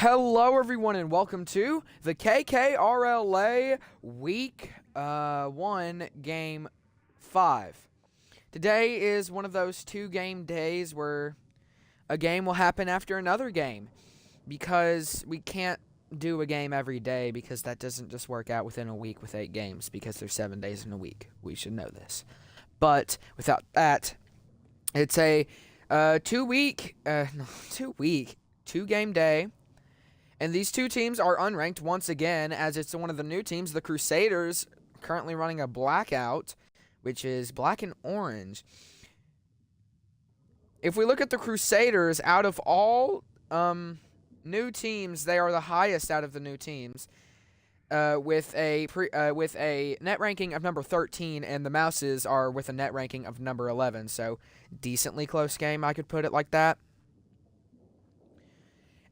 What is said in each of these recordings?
Hello everyone and welcome to the KKRLA Week 1 Game 5. Today is one of those 2-game days where a game will happen after another game because we can't do a game every day because that doesn't just work out within a week with 8 games because there's 7 days in a week. We should know this. But without that, it's a 2-game day. And these two teams are unranked once again, as it's one of the new teams, the Crusaders, currently running a blackout, which is black and orange. If we look at the Crusaders, out of all new teams, they are the highest out of the new teams, with a net ranking of number 13, and the Mau5’s are with a net ranking of number 11. So, decently close game, I could put it like that.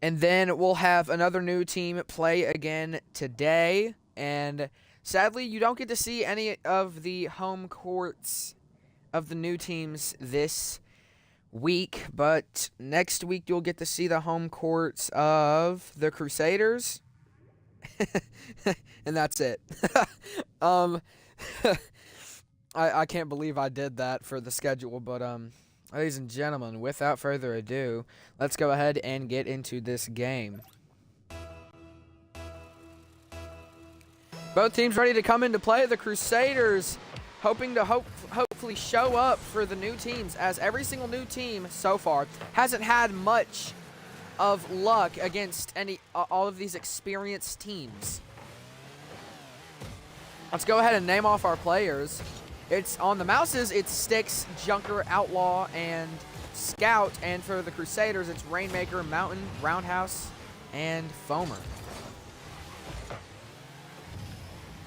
And then we'll have another new team play again today. And sadly, you don't get to see any of the home courts of the new teams this week. But next week, you'll get to see the home courts of the Crusaders. And that's it. I can't believe I did that for the schedule, but ladies and gentlemen, without further ado, let's go ahead and get into this game. Both teams ready to come into play. The Crusaders hoping to hopefully show up for the new teams, as every single new team so far hasn't had much of luck against all of these experienced teams. Let's go ahead and name off our players. It's on the Mau5’s, it's Sticks, Junker, Outlaw, and Scout. And for the Crusaders, it's Rainmaker, Mountain, Roundhouse, and Foamer.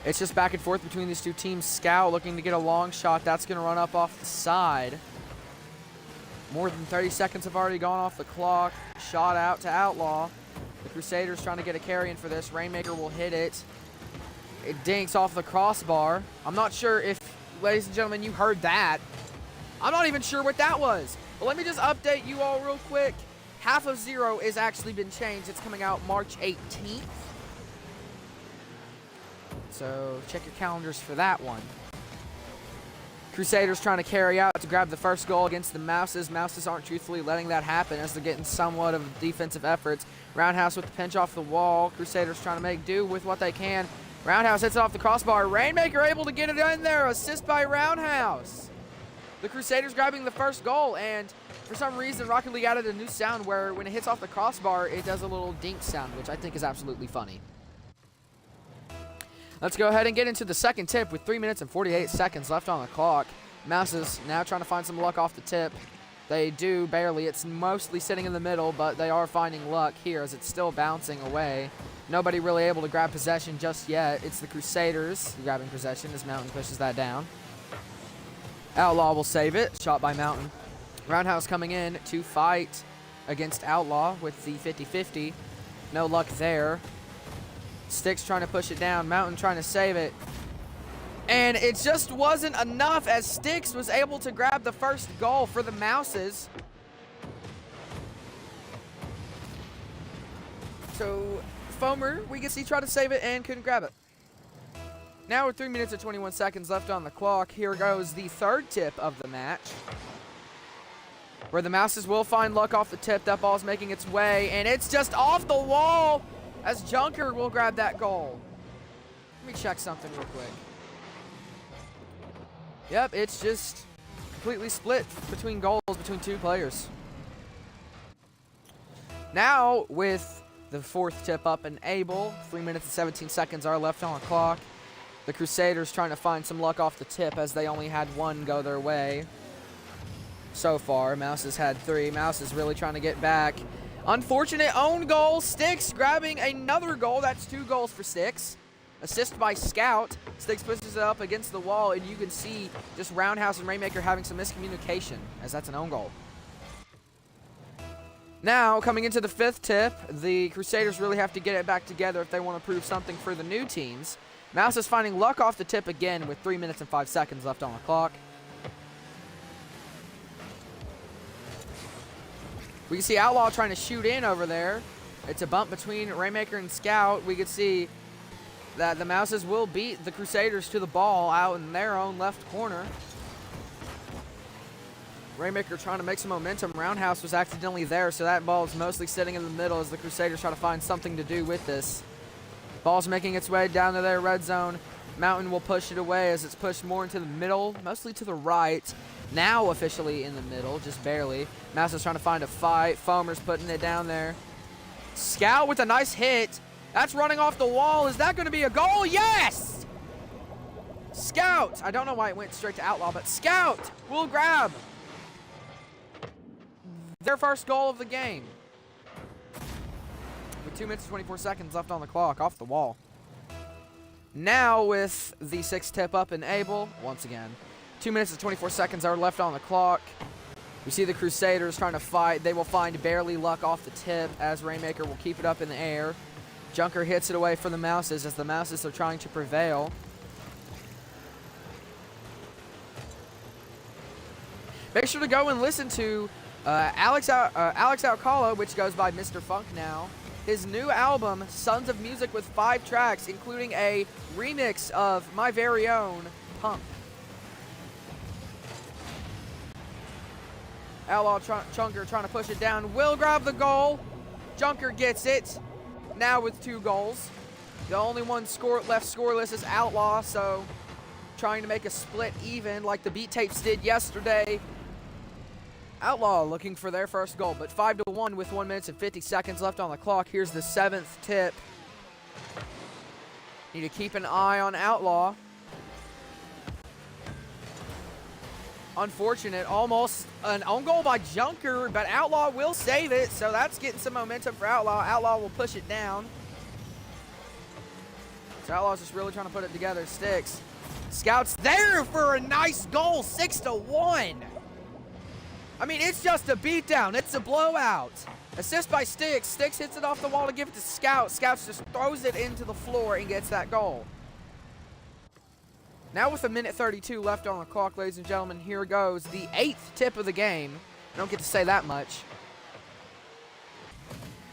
It's just back and forth between these two teams. Scout looking to get a long shot. That's going to run up off the side. More than 30 seconds have already gone off the clock. Shot out to Outlaw. The Crusaders trying to get a carry in for this. Rainmaker will hit it. It dinks off the crossbar. I'm not sure if, ladies and gentlemen, you heard that. I'm not even sure what that was. But let me just update you all real quick. Half of Zero has actually been changed. It's coming out March 18th. So check your calendars for that one. Crusaders trying to carry out to grab the first goal against the Mau5’s. Mau5’s aren't truthfully letting that happen as they're getting somewhat of defensive efforts. Roundhouse with the pinch off the wall. Crusaders trying to make do with what they can. Roundhouse hits it off the crossbar. Rainmaker able to get it in there. Assist by Roundhouse. The Crusaders grabbing the first goal, and for some reason, Rocket League added a new sound where when it hits off the crossbar, it does a little dink sound, which I think is absolutely funny. Let's go ahead and get into the second tip with 3 minutes and 48 seconds left on the clock. Mau5’s now trying to find some luck off the tip. They do barely. It's mostly sitting in the middle, but they are finding luck here as it's still bouncing away. Nobody really able to grab possession just yet. It's the Crusaders grabbing possession as Mountain pushes that down. Outlaw will save it. Shot by Mountain. Roundhouse coming in to fight against Outlaw with the 50-50. No luck there. Sticks trying to push it down. Mountain trying to save it. And it just wasn't enough as Sticks was able to grab the first goal for the Mau5’s. So Foamer, we can see, try to save it and couldn't grab it. Now with 3 minutes and 21 seconds left on the clock, here goes the third tip of the match, where the Mau5’s will find luck off the tip. That ball's making its way, and it's just off the wall as Junker will grab that goal. Let me check something real quick. Yep, it's just completely split between goals between two players. Now with the fourth tip up and able, 3 minutes and 17 seconds are left on the clock. The Crusaders trying to find some luck off the tip as they only had one go their way so far. Mau5’s had 3. Mau5’s really trying to get back. Unfortunate own goal. Sticks grabbing another goal. That's 2 goals for Sticks. Assist by Scout. Sticks pushes it up against the wall, and you can see just Roundhouse and Rainmaker having some miscommunication as that's an own goal. Now, coming into the fifth tip, the Crusaders really have to get it back together if they want to prove something for the new teams. Mau5’s finding luck off the tip again with 3 minutes and 5 seconds left on the clock. We can see Outlaw trying to shoot in over there. It's a bump between Rainmaker and Scout. We could see that the Mouses will beat the Crusaders to the ball out in their own left corner. Rainmaker trying to make some momentum. Roundhouse was accidentally there, so that ball is mostly sitting in the middle as the Crusaders try to find something to do with this. Ball's making its way down to their red zone. Mountain will push it away as it's pushed more into the middle, mostly to the right. Now officially in the middle, just barely. Mouse is trying to find a fight. Foamer's putting it down there. Scout with a nice hit. That's running off the wall. Is that going to be a goal? Yes! Scout. I don't know why it went straight to Outlaw, but Scout will grab their first goal of the game. With 2 minutes and 24 seconds left on the clock, off the wall. Now with the 6th tip up and able, once again, 2 minutes and 24 seconds are left on the clock. We see the Crusaders trying to fight. They will find barely luck off the tip as Rainmaker will keep it up in the air. Junker hits it away for the Mouses as the Mouses are trying to prevail. Make sure to go and listen to Alex Alcala, which goes by Mr. Funk now. His new album, Sons of Music, with 5 tracks, including a remix of my very own Pump. Outlaw Junker trying to push it down. Will grab the goal. Junker gets it. Now with 2 goals. The only one left scoreless is Outlaw, so trying to make a split even like the Beat Tapes did yesterday. Outlaw looking for their first goal, but 5-1 with 1 minute and 50 seconds left on the clock. Here's the 7th tip. Need to keep an eye on Outlaw. Unfortunate, almost an own goal by Junker, but Outlaw will save it, so that's getting some momentum for Outlaw. Outlaw will push it down. So Outlaw's just really trying to put it together. Sticks. Scout's there for a nice goal, 6-1. I mean, it's just a beatdown. It's a blowout. Assist by Sticks. Sticks hits it off the wall to give it to Scout. Scout just throws it into the floor and gets that goal. Now with 1:32 left on the clock, ladies and gentlemen, here goes the 8th tip of the game. I don't get to say that much.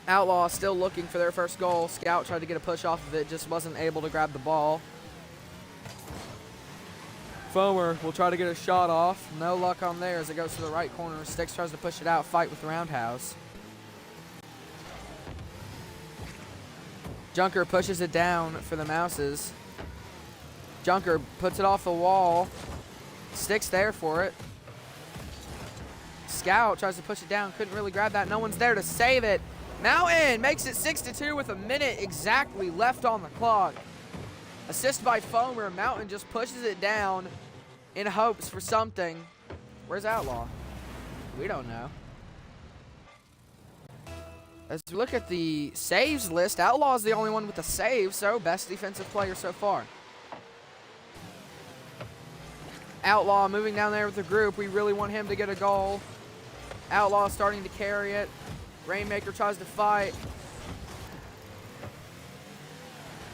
Outlaw still looking for their first goal. Scout tried to get a push off of it, just wasn't able to grab the ball. Foamer will try to get a shot off. No luck on there as it goes to the right corner. Sticks tries to push it out, fight with Roundhouse. Junker pushes it down for the Mouses. Junker puts it off the wall. Sticks there for it. Scout tries to push it down. Couldn't really grab that. No one's there to save it. Mountain makes it 6-2 with a minute exactly left on the clock. Assist by Foamer. Mountain just pushes it down in hopes for something. Where's Outlaw? We don't know. As we look at the saves list, Outlaw is the only one with a save, so best defensive player so far. Outlaw moving down there with the group. We really want him to get a goal. Outlaw starting to carry it. Rainmaker tries to fight.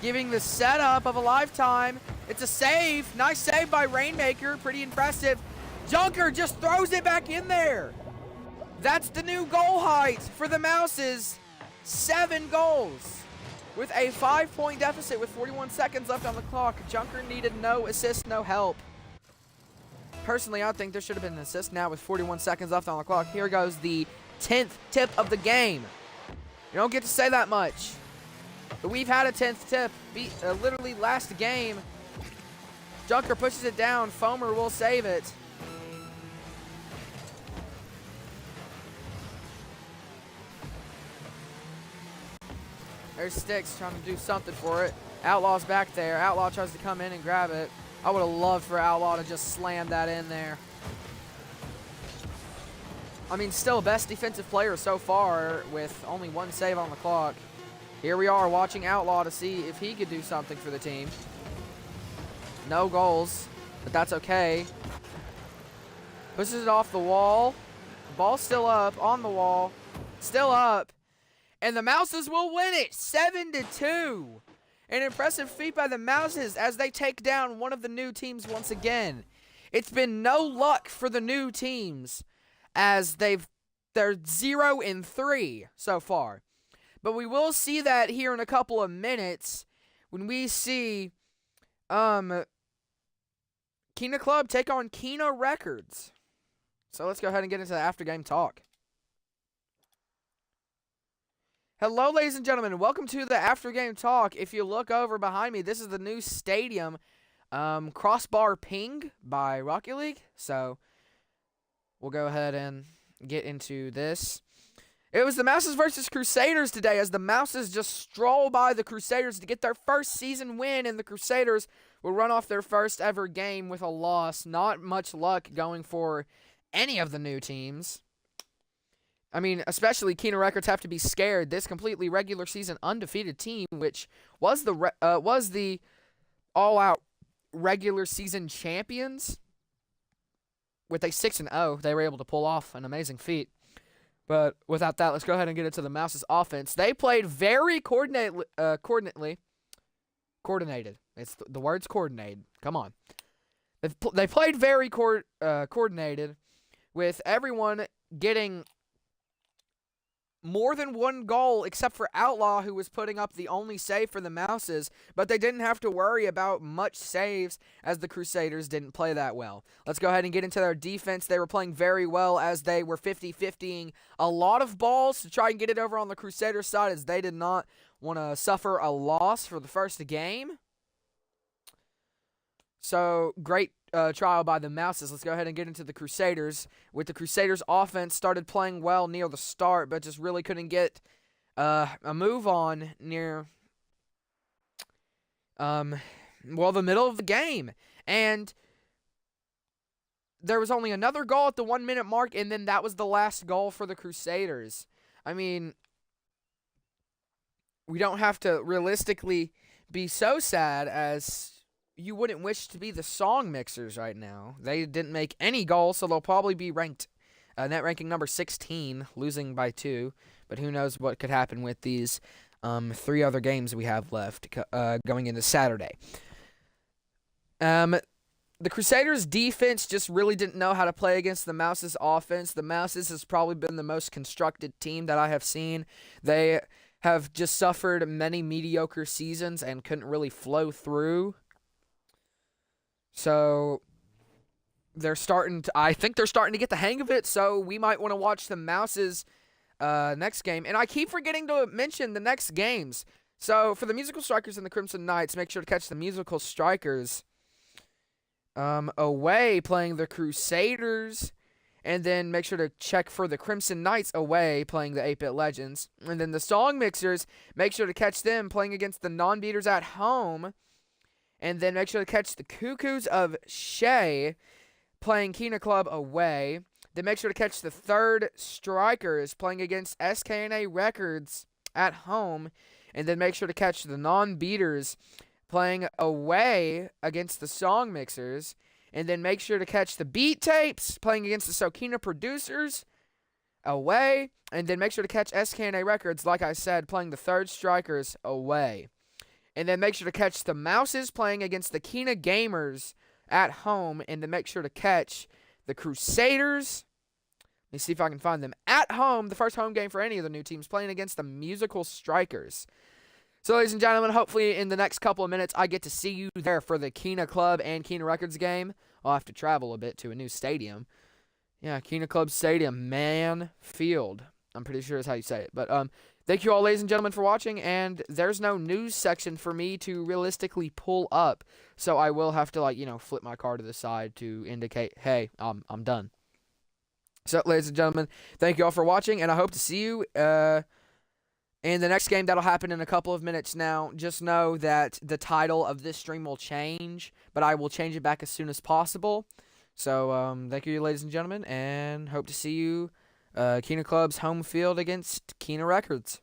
Giving the setup of a lifetime. It's a save. Nice save by Rainmaker. Pretty impressive. Junker just throws it back in there. That's the new goal height for the Mouses. 7 goals. With a 5-point deficit with 41 seconds left on the clock. Junker needed no assist, no help. Personally, I think there should have been an assist now with 41 seconds left on the clock. Here goes the 10th tip of the game. You don't get to say that much. But we've had a 10th tip. Literally last game. Junker pushes it down. Foamer will save it. There's Sticks trying to do something for it. Outlaw's back there. Outlaw tries to come in and grab it. I would have loved for Outlaw to just slam that in there. I mean, still best defensive player so far with only 1 save on the clock. Here we are watching Outlaw to see if he could do something for the team. No goals, but that's okay. Pushes it off the wall. Ball still up on the wall. Still up. And the Mouses will win it 7-2. An impressive feat by the Mouses as they take down one of the new teams once again. It's been no luck for the new teams as they're 0-3 so far. But we will see that here in a couple of minutes when we see Kina Club take on Kina Records. So let's go ahead and get into the after-game talk. Hello, ladies and gentlemen, and welcome to the after-game talk. If you look over behind me, this is the new stadium, Crossbar Ping by Rocket League. So we'll go ahead and get into this. It was the Mau5’s versus Crusaders today, as the Mau5’s just stroll by the Crusaders to get their first season win, and the Crusaders will run off their first ever game with a loss. Not much luck going for any of the new teams. I mean, especially Kina Records have to be scared. This completely regular season undefeated team, which was the all-out regular season champions, with a 6-0, they were able to pull off an amazing feat. But without that, let's go ahead and get into the Mau5’s offense. They played very coordinated. It's the word's coordinated. Come on. They played very coordinated, with everyone getting more than one goal, except for Outlaw, who was putting up the only save for the Mau5’s, but they didn't have to worry about much saves, as the Crusaders didn't play that well. Let's go ahead and get into their defense. They were playing very well, as they were 50-50ing a lot of balls to try and get it over on the Crusaders side, as they did not want to suffer a loss for the first game. So, great trial by the Mau5’s. Let's go ahead and get into the Crusaders. With the Crusaders offense started playing well near the start, but just really couldn't get a move on near the middle of the game. And there was only another goal at the 1-minute mark, and then that was the last goal for the Crusaders. I mean, we don't have to realistically be so sad, as you wouldn't wish to be the Song Mixers right now. They didn't make any goals, so they'll probably be ranked net ranking number 16, losing by 2. But who knows what could happen with these 3 other games we have left going into Saturday. The Crusaders' defense just really didn't know how to play against the Mau5’s offense. The Mau5’s has probably been the most constructed team that I have seen. They have just suffered many mediocre seasons and couldn't really flow through. So I think they're starting to get the hang of it, so we might want to watch the Mau5’s next game. And I keep forgetting to mention the next games. So for the Musical Strikers and the Crimson Knights, make sure to catch the Musical Strikers away playing the Crusaders. And then make sure to check for the Crimson Knights away playing the 8-Bit Legends. And then the Song Mixers, make sure to catch them playing against the Non-Beaters at home. And then make sure to catch the Cuckoos of Shea playing Kina Club away. Then make sure to catch the Third Strikers playing against SKNA Records at home. And then make sure to catch the Non-Beaters playing away against the Song Mixers. And then make sure to catch the Beat Tapes playing against the Sokina Producers away. And then make sure to catch SKNA Records, like I said, playing the Third Strikers away. And then make sure to catch the Mau5’s playing against the Kina Gamers at home. And then make sure to catch the Crusaders. Let me see if I can find them. At home, the first home game for any of the new teams, playing against the Musical Strikers. So, ladies and gentlemen, hopefully in the next couple of minutes, I get to see you there for the Kina Club and Kina Records game. I'll have to travel a bit to a new stadium. Yeah, Kina Club Stadium, Man Field. I'm pretty sure is how you say it. But, thank you all, ladies and gentlemen, for watching, and there's no news section for me to realistically pull up, so I will have to, flip my car to the side to indicate, hey, I'm done. So, ladies and gentlemen, thank you all for watching, and I hope to see you in the next game. That'll happen in a couple of minutes now. Just know that the title of this stream will change, but I will change it back as soon as possible. So, thank you, ladies and gentlemen, and hope to see you Kina Club's home field against Kina Records.